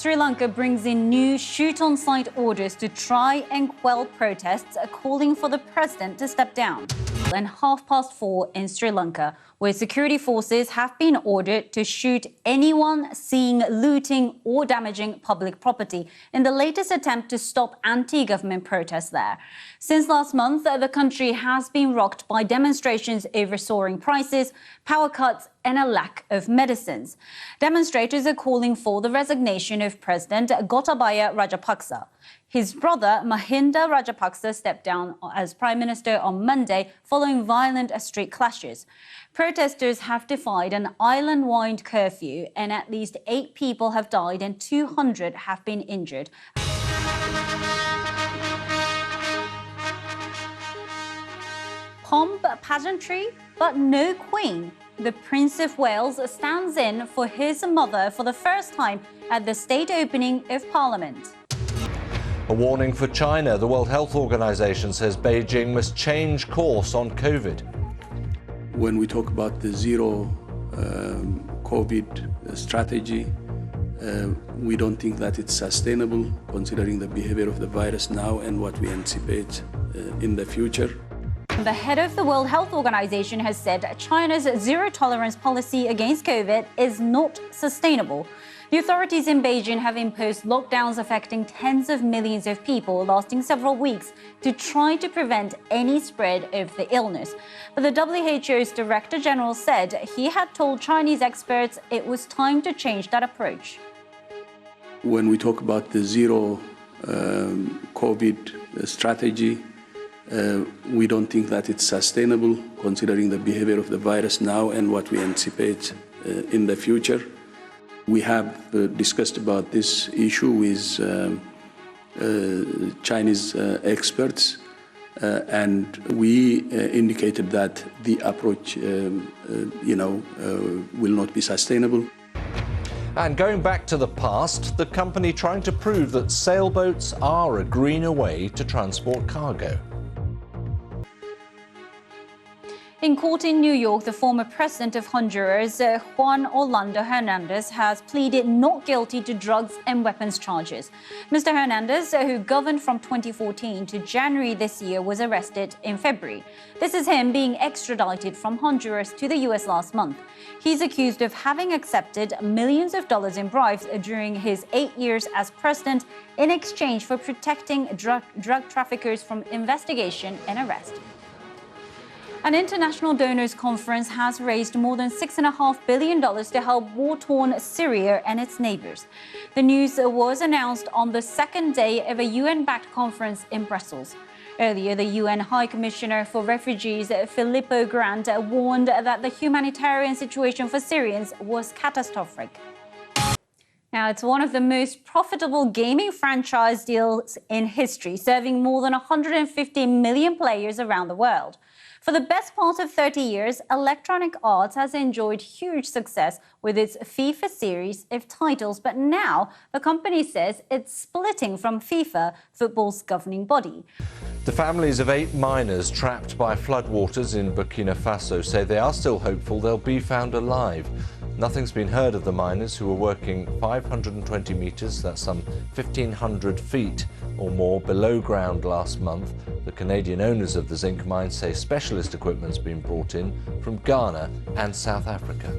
Sri Lanka brings in new shoot-on-sight orders to try and quell protests calling for the president to step down. And 4:30 in Sri Lanka, where security forces have been ordered to shoot anyone seen looting or damaging public property in the latest attempt to stop anti-government protests there. Since last month, the country has been rocked by demonstrations over soaring prices, power cuts, and a lack of medicines. Demonstrators are calling for the resignation of President Gotabaya Rajapaksa. His brother, Mahinda Rajapaksa, stepped down as Prime Minister on Monday following violent street clashes. Protesters have defied an island-wide curfew, and at least 8 people have died and 200 have been injured. Pomp, pageantry, but no queen. The Prince of Wales stands in for his mother for the first time at the state opening of Parliament. A warning for China. The World Health Organization says Beijing must change course on COVID. When we talk about the zero COVID strategy, we don't think that it's sustainable considering the behavior of the virus now and what we anticipate in the future. The head of the World Health Organization has said China's zero-tolerance policy against COVID is not sustainable. The authorities in Beijing have imposed lockdowns affecting tens of millions of people lasting several weeks to try to prevent any spread of the illness. But the WHO's Director General said he had told Chinese experts it was time to change that approach. When we talk about the zero COVID strategy, we don't think that it's sustainable considering the behavior of the virus now and what we anticipate in the future. We have discussed about this issue with Chinese experts, and we indicated that the approach, will not be sustainable. And going back to the past, the company trying to prove that sailboats are a greener way to transport cargo. In court in New York, the former president of Honduras, Juan Orlando Hernandez, has pleaded not guilty to drugs and weapons charges. Mr. Hernandez, who governed from 2014 to January this year, was arrested in February. This is him being extradited from Honduras to the U.S. last month. He's accused of having accepted millions of dollars in bribes during his 8 years as president in exchange for protecting drug traffickers from investigation and arrest. An international donors conference has raised more than $6.5 billion to help war-torn Syria and its neighbors. The news was announced on the second day of a UN-backed conference in Brussels. Earlier, the UN High Commissioner for Refugees, Filippo Grandi, warned that the humanitarian situation for Syrians was catastrophic. Now, it's one of the most profitable gaming franchise deals in history, serving more than 150 million players around the world. For the best part of 30 years, Electronic Arts has enjoyed huge success with its FIFA series of titles, but now the company says it's splitting from FIFA, football's governing body. The families of 8 miners trapped by floodwaters in Burkina Faso say they are still hopeful they'll be found alive. Nothing's been heard of the miners who were working 520 metres, that's some 1,500 feet or more, below ground last month. The Canadian owners of the zinc mine say specialist equipment's been brought in from Ghana and South Africa.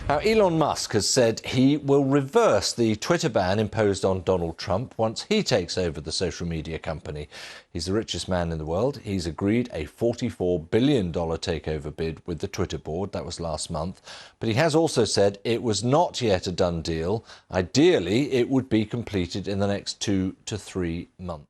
Now, Elon Musk has said he will reverse the Twitter ban imposed on Donald Trump once he takes over the social media company. He's the richest man in the world. He's agreed a $44 billion takeover bid with the Twitter board. That was last month. But he has also said it was not yet a done deal. Ideally, it would be completed in the next 2 to 3 months.